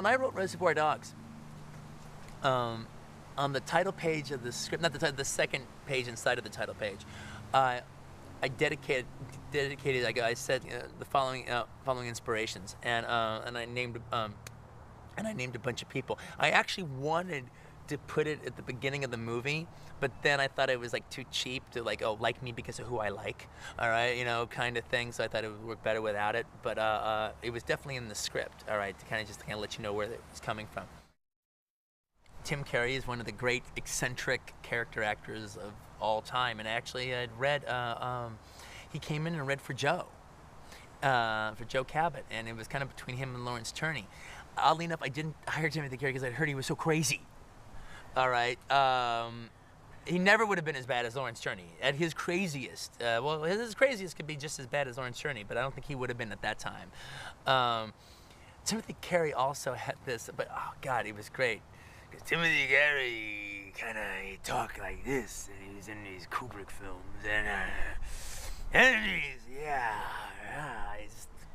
when I wrote Reservoir Dogs, on the title page of the script, not the title, the second page inside of the title page, I dedicated. I said the following inspirations, and I named a bunch of people. I actually wanted to put it at the beginning of the movie, but then I thought it was like too cheap to like, oh, like me because of who I like, all right, you know, kind of thing. So I thought it would work better without it. But it was definitely in the script, all right, to kind of let you know where it was coming from. Tim Carey is one of the great eccentric character actors of all time, and actually I'd read, he came in and read for Joe Cabot, and it was kind of between him and Lawrence Tierney. Oddly enough, I didn't hire Timothy Carey because I'd heard he was so crazy. All right, he never would have been as bad as Lawrence Tierney at his craziest. Well, his craziest could be just as bad as Lawrence Tierney, but I don't think he would have been at that time. Timothy Carey also had this, but oh God, he was great. Because Timothy Carey he talked like this, and he was in these Kubrick films, and he's a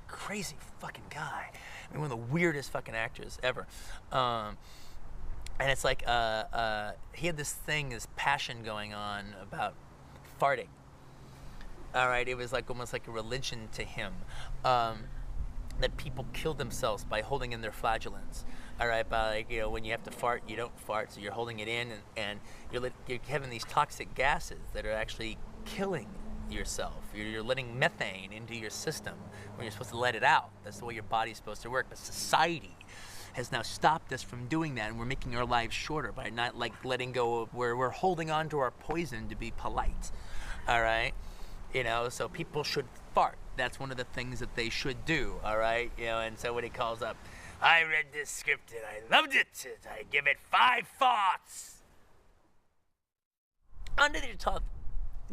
crazy fucking guy. I mean, one of the weirdest fucking actors ever. And it's like he had this passion going on about farting. All right, it was like almost like a religion to him, that people killed themselves by holding in their flatulence. All right, by when you have to fart, you don't fart, so you're holding it in, and you're having these toxic gases that are actually killing yourself. You're letting methane into your system when you're supposed to let it out. That's the way your body's supposed to work. But society has now stopped us from doing that, and we're making our lives shorter by not letting go of where we're holding on to our poison to be polite. All right, so people should fart. That's one of the things that they should do. All right, and so when he calls up, I read this script and I loved it. I give it 5 farts. Under the DeToth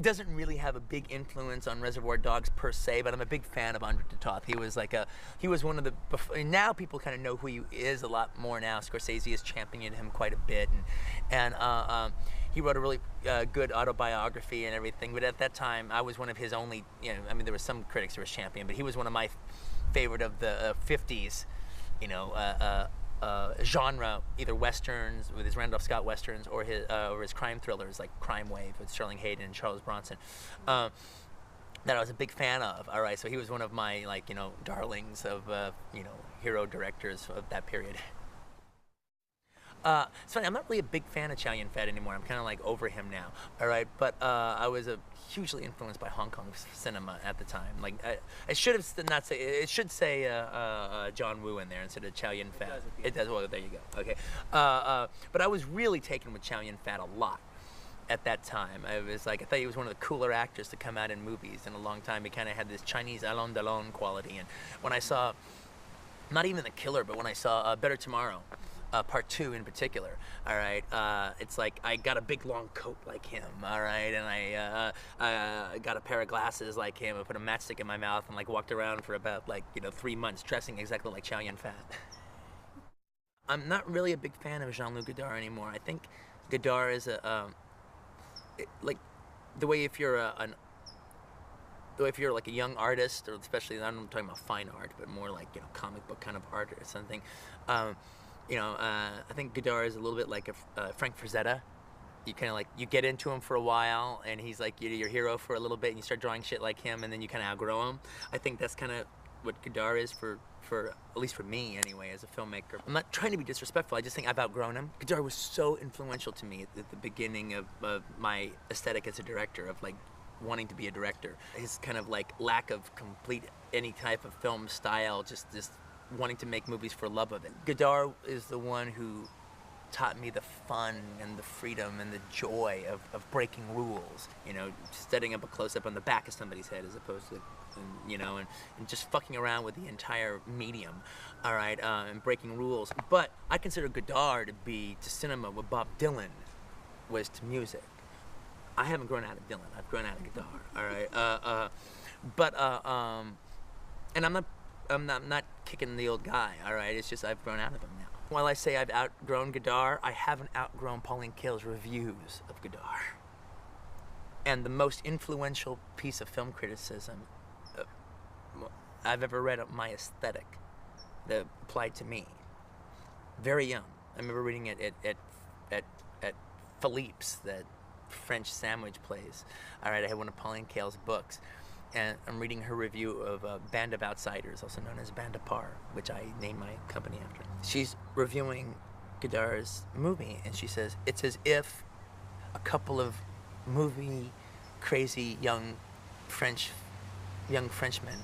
doesn't really have a big influence on Reservoir Dogs per se, but I'm a big fan of Andre DeToth. He was one of the, now people kind of know who he is a lot more now. Scorsese has championed him quite a bit, and he wrote a really good autobiography and everything, but at that time, I was one of his only, I mean, there were some critics who were champion, but he was one of my favorite of the 50s, genre, either westerns with his Randolph Scott westerns or his crime thrillers like Crime Wave with Sterling Hayden and Charles Bronson, that I was a big fan of. All right, so he was one of my darlings of hero directors of that period. It's funny, I'm not really a big fan of Chow Yun Fat anymore. I'm kind of over him now, all right? But I was hugely influenced by Hong Kong cinema at the time. I should have not say, it should say John Woo in there instead of Chow Yun Fat. It does, well, there you go, okay. But I was really taken with Chow Yun Fat a lot at that time. I thought he was one of the cooler actors to come out in movies in a long time. He kind of had this Chinese Alain Delon quality. And when I saw, not even The Killer, but when I saw Better Tomorrow, Part 2 in particular, all right, it's like I got a big long coat like him, all right, and I got a pair of glasses like him. I put a matchstick in my mouth and walked around for about 3 months dressing exactly like Chow Yun Fat. I'm not really a big fan of Jean-Luc Godard anymore. I think Godard is the way if you're like a young artist, or especially, I'm not talking about fine art, but more comic book kind of art or something. I think Godard is a little bit like a Frank Frazetta. You kind of you get into him for a while, and he's your hero for a little bit, and you start drawing shit like him, and then you kind of outgrow him. I think that's kind of what Godard is for at least for me anyway, as a filmmaker. I'm not trying to be disrespectful. I just think I've outgrown him. Godard was so influential to me at the beginning of my aesthetic as a director, of wanting to be a director. His kind of lack of complete any type of film style, just wanting to make movies for love of it. Godard is the one who taught me the fun and the freedom and the joy of breaking rules, setting up a close-up on the back of somebody's head as opposed to, and just fucking around with the entire medium, all right, and breaking rules. But I consider Godard to be to cinema what Bob Dylan was to music. I haven't grown out of Dylan, I've grown out of Godard, all right, and I'm not kicking the old guy, all right, it's just I've grown out of him now. While I say I've outgrown Godard, I haven't outgrown Pauline Kael's reviews of Godard. And the most influential piece of film criticism I've ever read of my aesthetic that applied to me very young. I remember reading it at Philippe's, that French sandwich place. All right, I had one of Pauline Kael's books, and I'm reading her review of Band of Outsiders, also known as Band Apart, which I named my company after. She's reviewing Godard's movie, and she says it's as if a couple of movie crazy young Frenchmen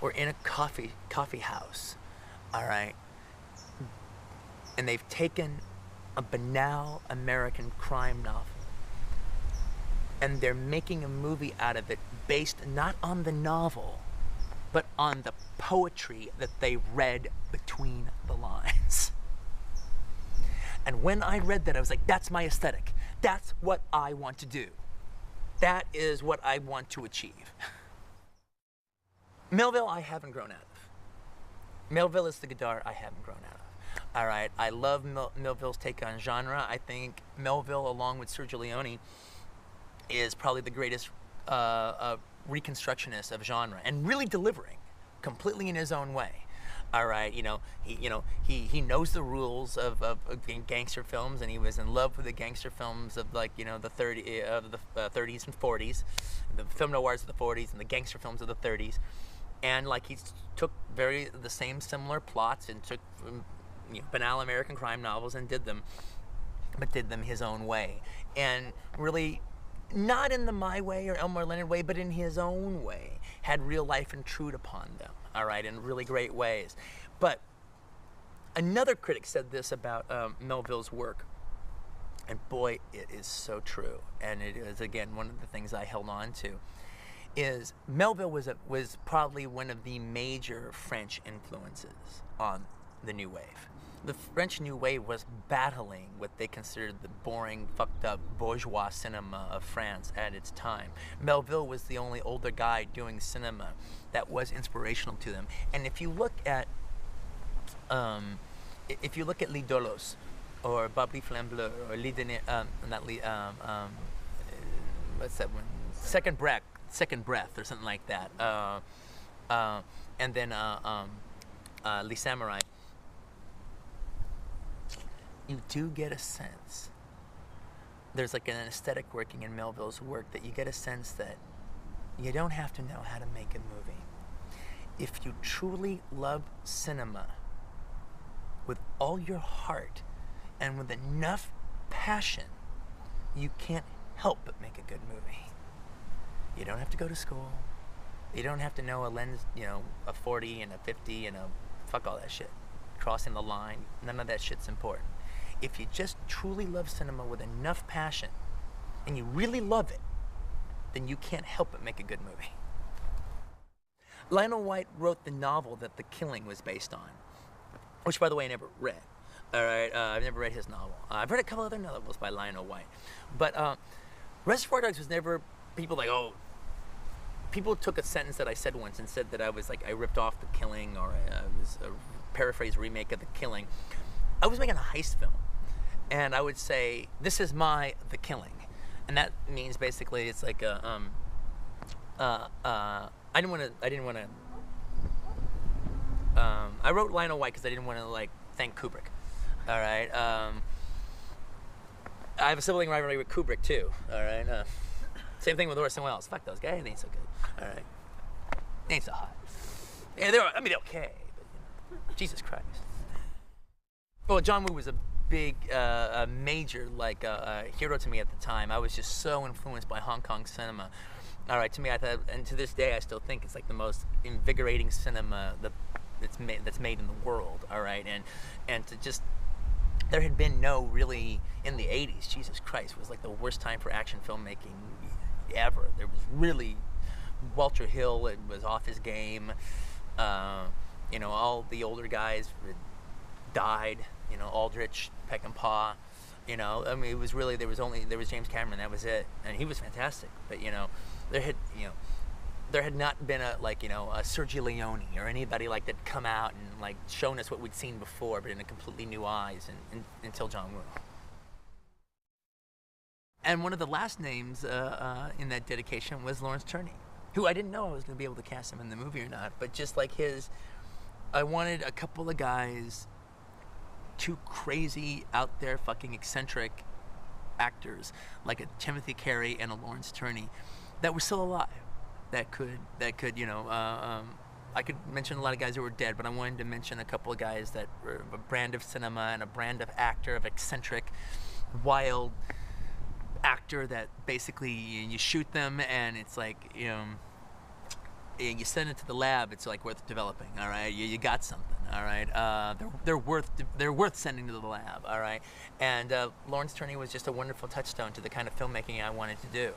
were in a coffee house, all right, and they've taken a banal American crime novel and they're making a movie out of it based not on the novel, but on the poetry that they read between the lines. And when I read that, I was like, that's my aesthetic. That's what I want to do. That is what I want to achieve. Melville, I haven't grown out of. Melville is the Godard I haven't grown out of. All right, I love Melville's take on genre. I think Melville, along with Sergio Leone, is probably the greatest reconstructionist of genre, and really delivering completely in his own way. All right, he knows the rules of gangster films, and he was in love with the gangster films of the 30s and 40s, the film noirs of the 40s and the gangster films of the 30s, and he took the same similar plots and took banal American crime novels and did them his own way, and really not in the my way or Elmore Leonard way, but in his own way, had real life intrude upon them, all right, in really great ways. But another critic said this about Melville's work, and boy, it is so true, and it is, again, one of the things I held on to, is Melville was probably one of the major French influences on the New Wave. The French New Wave was battling what they considered the boring, fucked up bourgeois cinema of France at its time. Melville was the only older guy doing cinema that was inspirational to them. And if you look at Les Dolos, or Babli Flamme Bleue, or what's that one? Second Breath, or something like that. And then Les Samurai. You do get a sense, there's an aesthetic working in Melville's work, that you get a sense that you don't have to know how to make a movie. If you truly love cinema with all your heart and with enough passion, you can't help but make a good movie. You don't have to go to school. You don't have to know a lens, a 40 and a 50 and fuck all that shit. Crossing the line, none of that shit's important. If you just truly love cinema with enough passion, and you really love it, then you can't help but make a good movie. Lionel White wrote the novel that The Killing was based on, which, by the way, I never read. All right, I've never read his novel. I've read a couple other novels by Lionel White. But Reservoir Dogs was never, people people took a sentence that I said once and said that I was I ripped off The Killing, or I was a paraphrase remake of The Killing. I was making a heist film, and I would say, this is my The Killing. And that means basically it's I didn't want to I wrote Lionel White because I didn't want to thank Kubrick. All right. I have a sibling rivalry with Kubrick too. All right. Same thing with Orson Welles. Fuck those guys. They ain't so good. All right. They ain't so hot. Yeah, they're okay. But, Jesus Christ. Well, John Woo was a big, major, hero to me at the time. I was just so influenced by Hong Kong cinema. All right, to me, I thought, and to this day, I still think it's the most invigorating cinema that's made in the world. All right, and to just, there had been no really in the '80s. Jesus Christ, was the worst time for action filmmaking ever. There was really Walter Hill. It was off his game. All the older guys died. Aldrich, Peckinpah, it was really, there was James Cameron, that was it, and he was fantastic, but there had not been a Sergio Leone or anybody like that come out and shown us what we'd seen before, but in a completely new eyes, until John Woo. And one of the last names in that dedication was Lawrence Tierney, who I didn't know I was going to be able to cast him in the movie or not, but just I wanted a couple of guys two crazy, out there, fucking eccentric actors like a Timothy Carey and a Lawrence Tierney that were still alive, that could you know, I could mention a lot of guys who were dead, but I wanted to mention a couple of guys that were a brand of cinema and a brand of actor, of eccentric, wild actor that basically you shoot them and it's like, you know, and you send it to the lab, it's like worth developing. All right, you got something. All right, they're worth sending to the lab. All right, and Lawrence Tierney was just a wonderful touchstone to the kind of filmmaking I wanted to do.